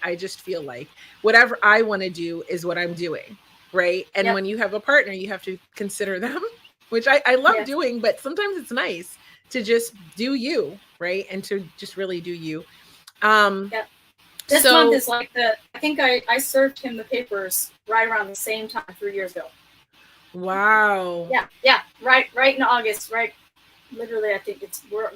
I just feel like whatever I want to do is what I'm doing, right? And Yep. when you have a partner, you have to consider them, which I love Yes. doing, but sometimes it's nice to just do you, right? And to just really do you. Um, Yep. This month so is like I think I served him the papers right around the same time 3 years ago. wow. Yeah, yeah, right in August, right. Literally, I think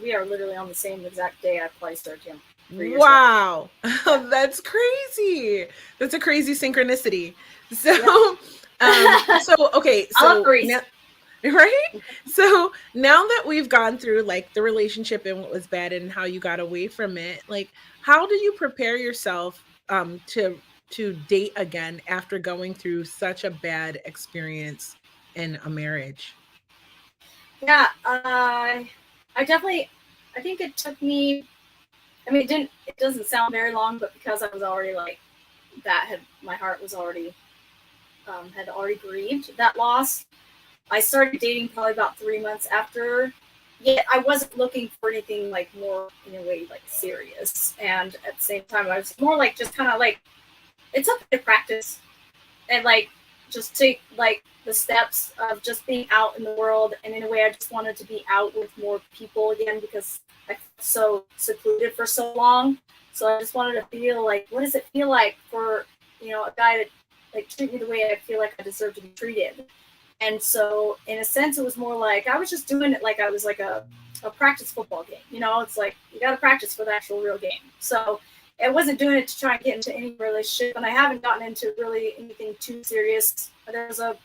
we are literally on the same exact day I probably served him 3 years ago. Wow. Yeah. That's crazy. That's a crazy synchronicity. Yeah. So okay, I love so now threes. right? So now that we've gone through like the relationship and what was bad and how you got away from it, like how do you prepare yourself to date again after going through such a bad experience in a marriage? Yeah, I definitely. I think it took me. I mean, it didn't. It doesn't sound very long, but because I was already like that, had my heart was already had already grieved that loss. I started dating probably about 3 months after. Yet I wasn't looking for anything like more in a way like serious, and at the same time, I was more like just kind of like it's okay to practice and like just take like the steps of just being out in the world. And in a way I just wanted to be out with more people again because I felt so secluded for so long. So I just wanted to feel like what does it feel like for a guy to like treat me the way I feel like I deserve to be treated. And so in a sense it was more like I was just doing it like I was like a practice football game. It's like you got to practice for the actual real game. So I wasn't doing it to try and get into any relationship, and I haven't gotten into really anything too serious. There was a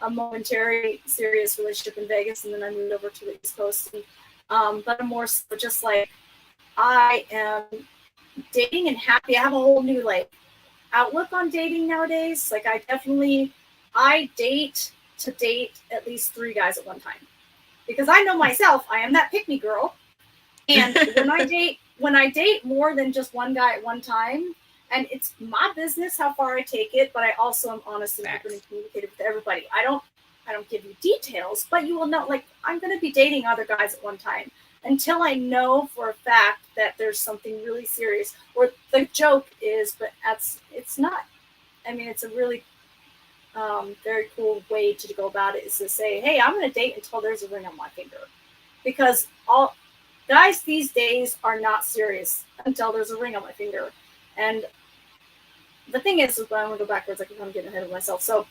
momentary serious relationship in Vegas, and then I moved over to the East Coast. But I'm more so just like I am dating and happy. I have a whole new like outlook on dating nowadays. Like I date to date at least 3 guys at one time because I know myself. I am that pick me girl. And when I date more than just one guy at one time, and it's my business how far I take it, but I also am honest and open and communicative with everybody. I don't give you details, but you will know like I'm gonna be dating other guys at one time until I know for a fact that there's something really serious. Or the joke is, but it's not. I mean, it's a really very cool way to go about it is to say, hey, I'm gonna date until there's a ring on my finger. Because all guys these days are not serious until there's a ring on my finger. And the thing is, I'm going to go backwards. Like I'm getting ahead of myself. So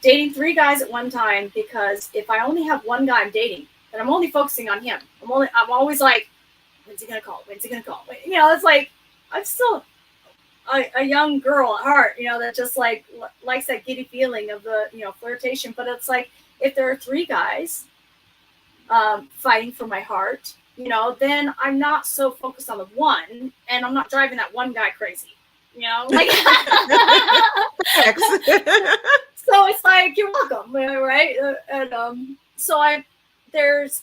dating 3 guys at one time, because if I only have one guy I'm dating, then I'm only focusing on him. I'm always like, when's he gonna call? When's he gonna call? It's like I'm still a young girl at heart. That just like likes that giddy feeling of the flirtation. But it's like if there are 3 guys fighting for my heart, then I'm not so focused on the one, and I'm not driving that one guy crazy, like. So it's like you're welcome, right? And so there's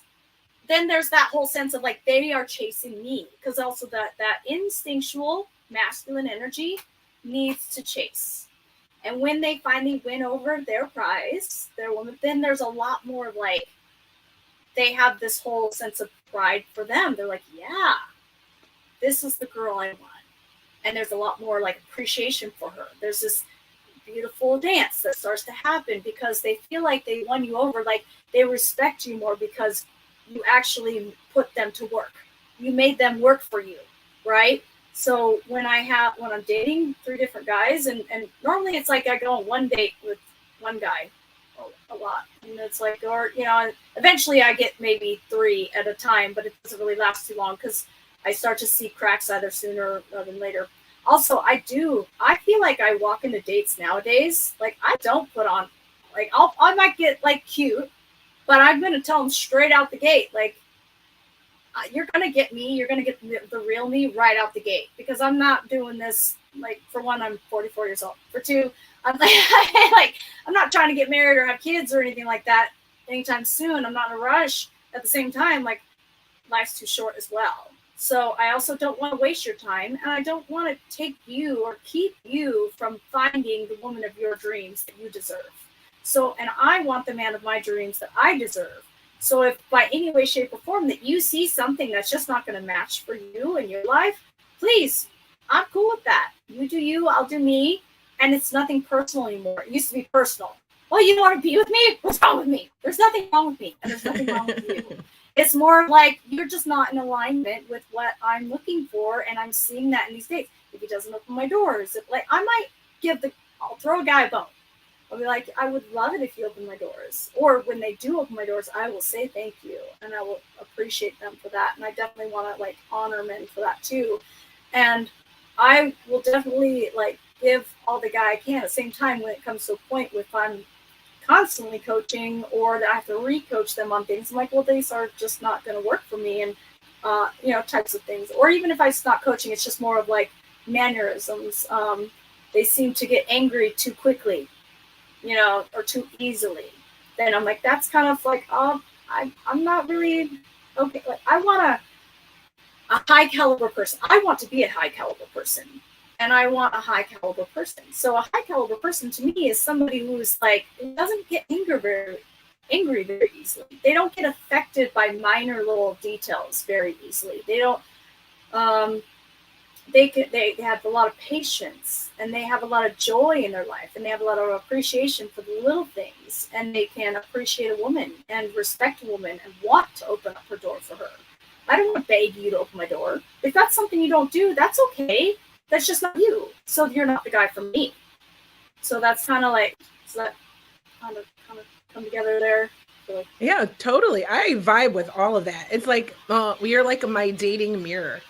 there's that whole sense of like they are chasing me because also that instinctual masculine energy needs to chase. And when they finally win over their prize, their woman, then there's a lot more of like they have this whole sense of pride for them. They're like, yeah, this is the girl I want. And there's a lot more like appreciation for her. There's this beautiful dance that starts to happen because they feel like they won you over. Like they respect you more because you actually put them to work. You made them work for you, right? So when I'm dating 3 different guys, and normally it's like I go on one date with one guy a lot. And it's like, or, eventually I get maybe 3 at a time, but it doesn't really last too long because I start to see cracks either sooner than later. Also, I feel like I walk into dates nowadays, like I don't put on, like I might get like cute, but I'm going to tell them straight out the gate, like, you're going to get me, you're going to get the real me right out the gate because I'm not doing this. Like, for one, I'm 44 years old. For 2, I'm like, I'm not trying to get married or have kids or anything like that anytime soon. I'm not in a rush. At the same time, like, life's too short as well. So I also don't want to waste your time, and I don't want to take you or keep you from finding the woman of your dreams that you deserve. So, and I want the man of my dreams that I deserve. So if by any way, shape, or form that you see something that's just not going to match for you in your life, please I'm cool with that. You do you, I'll do me, and it's nothing personal anymore. It used to be personal. Well, you don't want to be with me? What's wrong with me? There's nothing wrong with me, and there's nothing wrong with you. It's more like you're just not in alignment with what I'm looking for, and I'm seeing that in these dates. If he doesn't open my doors, if, like, I might I'll throw a guy a bone. I'll be like, I would love it if you open my doors. Or when they do open my doors, I will say thank you, and I will appreciate them for that. And I definitely want to, like, honor men for that too. And I will definitely, like, give all the guy I can. At the same time, when it comes to a point if I'm constantly coaching or that I have to re-coach them on things, I'm like, well, these are just not going to work for me, and types of things. Or even if I stop coaching, it's just more of like mannerisms. They seem to get angry too quickly, or too easily. Then I'm like, that's kind of like, I'm not really okay. Like, I want a high caliber person. I want to be a high caliber person, and I want a high caliber person. So a high caliber person to me is somebody who's like, doesn't get angry very easily. They don't get affected by minor little details very easily. They don't. They have a lot of patience, and they have a lot of joy in their life, and they have a lot of appreciation for the little things, and they can appreciate a woman and respect a woman and want to open up her door for her. I don't want to beg you to open my door. If that's something you don't do, that's okay. That's just not you. So you're not the guy for me. So that's kind of like, so that kind of come together there. So, Yeah, totally. I vibe with all of that. It's like we are like my dating mirror.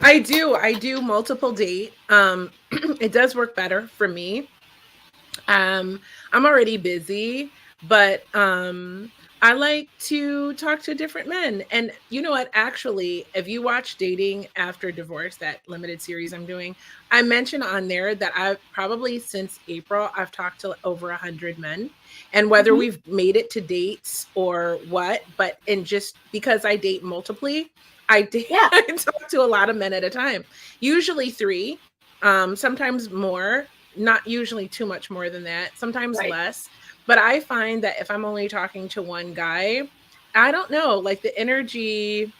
I do multiple date. It does work better for me. I'm already busy, but I like to talk to different men. And you know what? Actually, if you watch Dating After Divorce, that limited series I'm doing, I mentioned on there that I've probably since April, I've talked to over 100 men. And whether mm-hmm. we've made it to dates or what, but and just because I date multiply, Yeah. I talk to a lot of men at a time, usually three, sometimes more, not usually too much more than that, sometimes Right. less. But I find that if I'm only talking to one guy, I don't know, like the energy,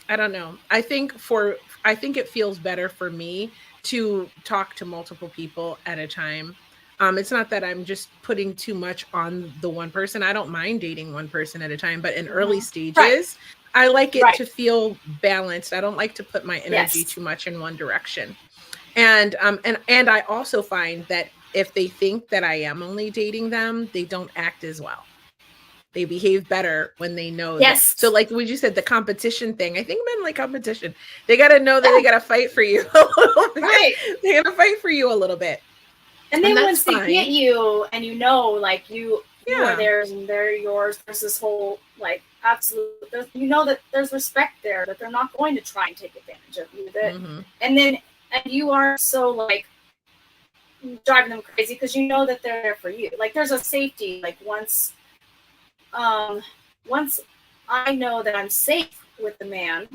I don't know. I think it feels better for me to talk to multiple people at a time. It's not that I'm just putting too much on the one person. I don't mind dating one person at a time, but in early Mm-hmm. Right. stages, I like it Right. to feel balanced. I don't like to put my energy Yes. too much in one direction. And I also find that if they think that I am only dating them, they don't act as well. They behave better when they know that. So, Yes. like what you said, the competition thing. I think men like competition. They got to know that they Yeah. got to fight for you a little bit. Right. They got to fight for you a little bit, And and then that's once they get fine. you, and like you are Yeah. theirs and they're yours, there's this whole like absolute. That there's respect there, that they're not going to try and take advantage of you. Hmm. And you aren't so like driving them crazy because you know that they're there for you. Like there's a safety. Like um, once I know that I'm safe with the man,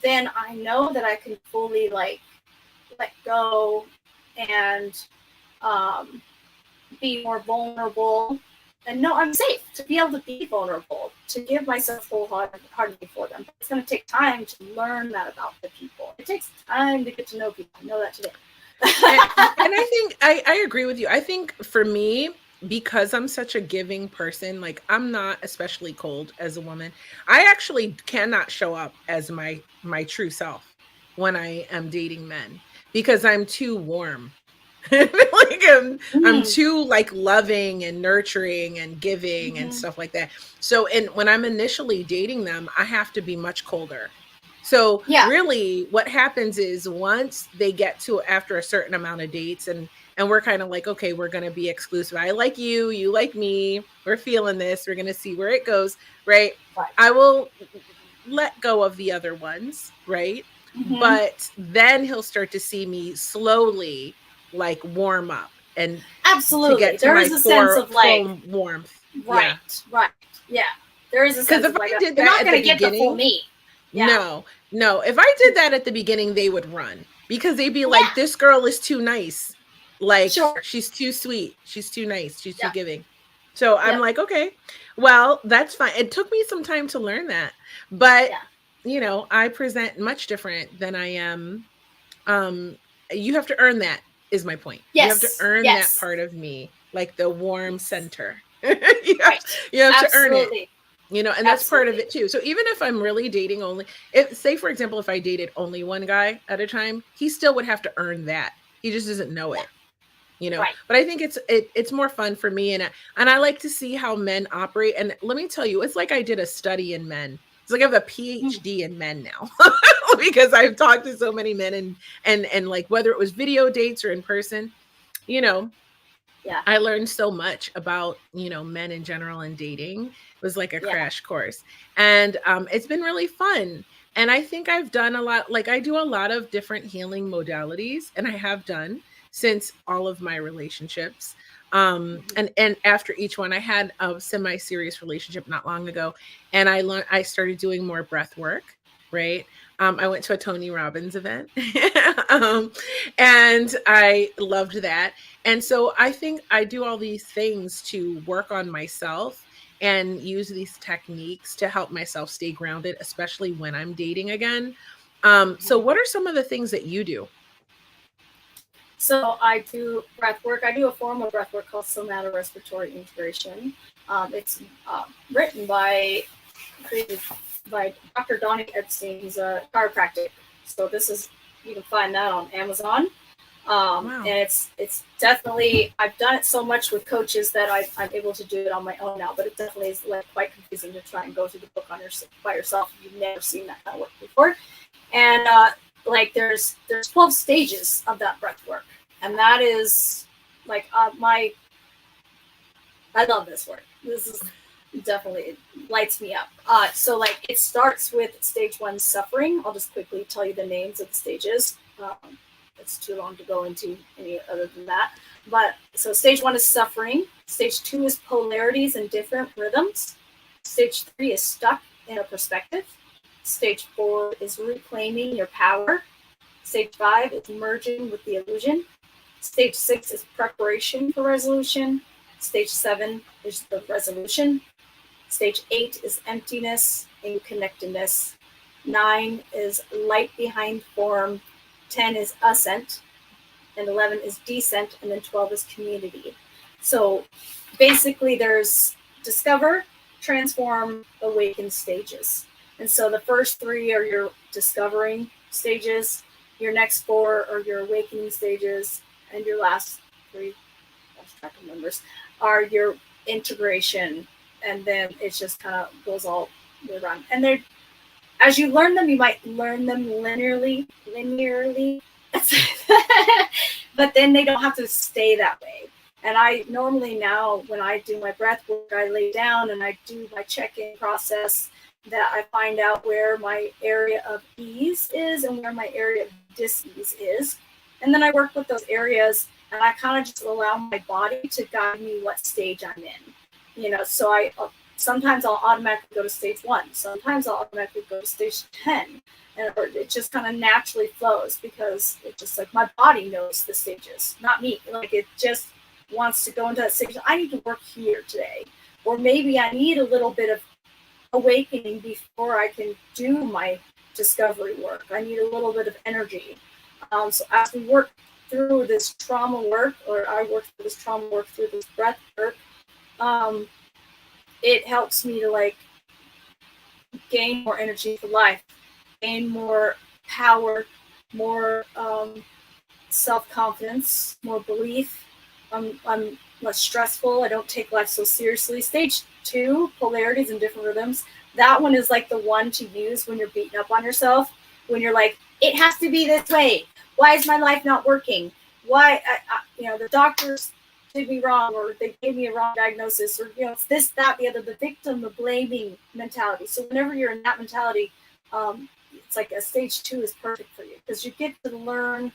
then I know that I can fully like let go and um, be more vulnerable. And no, I'm safe to be able to be vulnerable, to give myself wholeheartedly for them. But it's going to take time to learn that about the people. It takes time to get to know people. I know that today. And I think I agree with you. I think for me, because I'm such a giving person, like I'm not especially cold as a woman. I actually cannot show up as my true self when I am dating men because I'm too warm. Like I'm Mm-hmm. too like loving and nurturing and giving and Mm-hmm. stuff like that. So and when I'm initially dating them, I have to be much colder. So Yeah. really what happens is once they get to after a certain amount of dates and we're kind of like, okay, we're going to be exclusive. I like you like me. We're feeling this. We're going to see where it goes, right? Right. I will let go of the other ones, right? Mm-hmm. But then he'll start to see me slowly like warm up and to Absolutely. get to There my is a sense of like, full warmth. Yeah. right. Yeah. There is a Because sense if of like, I did you're that not at going the to get the full beginning, me. Yeah. no, no. If I did that at the beginning, they would run because they'd be like, Yeah. this girl is too nice. Like, Sure. she's too sweet. She's too nice. She's too Yeah. giving. So I'm Yep. like, okay, well, that's fine. It took me some time to learn that. But, Yeah. I present much different than I am you have to earn that, is my point. You have to Yes. earn that Yes. part of me, like the warm Yes. center. you, have, Right. you have to earn it. Absolutely. And that's part of Absolutely. it too. So even if I'm really dating only, if, say for example, if I dated only one guy at a time, he still would have to earn that. He just doesn't know Yeah. it. Right. But I think it's more fun for me, and I like to see how men operate. And let me tell you, it's like I did a study in men. It's like I have a Mhm. PhD in men now because I've talked to so many men, and like whether it was video dates or in person, you know Yeah. I learned so much about, men in general and dating. It was like a Yeah. crash course. And it's been really fun. And I think I've done a lot, like I do a lot of different healing modalities, and I have done since all of my relationships. Mhm. And after each one, I had a semi-serious relationship not long ago, and I started doing more breath work, right? I went to a Tony Robbins event, um, and I loved that. And so I think I do all these things to work on myself and use these techniques to help myself stay grounded, especially when I'm dating again. So Mhm. what are some of the things that you do? So I do breath work. I do a form of breath work called somatorespiratory integration. It's written by, created by Dr. Donnie Epstein. He's a chiropractic. So this is, you can find that on Amazon. Wow. And it's definitely, I've done it so much with coaches that I'm able to do it on my own now. But it definitely is like quite confusing to try and go through the book by yourself if you've never seen that kind of work before. And like there's 12 stages of that breath work, and that is like my I love this work. This is definitely, it lights me up. So like it starts with stage one, suffering. I'll just quickly tell you the names of the stages. It's too long to go into any other than that. But so stage one is suffering. Stage two is polarities and different rhythms. Stage three is stuck in a perspective. Stage four is reclaiming your power. Stage five is merging with the illusion. Stage six is preparation for resolution. Stage seven is the resolution. Stage eight is emptiness and connectedness. Nine is light behind form. 10 is ascent. And 11 is descent. And then 12 is community. So basically, there's discover, transform, awaken stages. And so the first three are your discovering stages, your next four are your awakening stages, and your last three, lost track of numbers, are your integration. And then it just kind of goes all the way around. And they're, as you learn them, you might learn them linearly. But then they don't have to stay that way. And I normally now, when I do my breath work, I lay down and I do my check-in process, that I find out where my area of ease is and where my area of dis-ease is. And then I work with those areas, and I kind of just allow my body to guide me what stage I'm in. So sometimes I'll automatically go to stage one. Sometimes I'll automatically go to stage 10. And or it just kind of naturally flows, because it just like my body knows the stages, not me. Like it just wants to go into that stage. I need to work here today. Or maybe I need a little bit of awakening before I can do my discovery work. I need a little bit of energy. So as we work through this trauma work, or I work through this trauma work through this breath work, it helps me to like gain more energy for life, gain more power, more self-confidence, more belief. I'm less stressful. I don't take life so seriously. Stage two, polarities and different rhythms. That one is like the one to use when you're beating up on yourself, when you're like, it has to be this way. Why is my life not working? Why, the doctors did me wrong, or they gave me a wrong diagnosis, or, it's this, that, the other, the victim, the blaming mentality. So whenever you're in that mentality, it's like a stage two is perfect for you, because you get to learn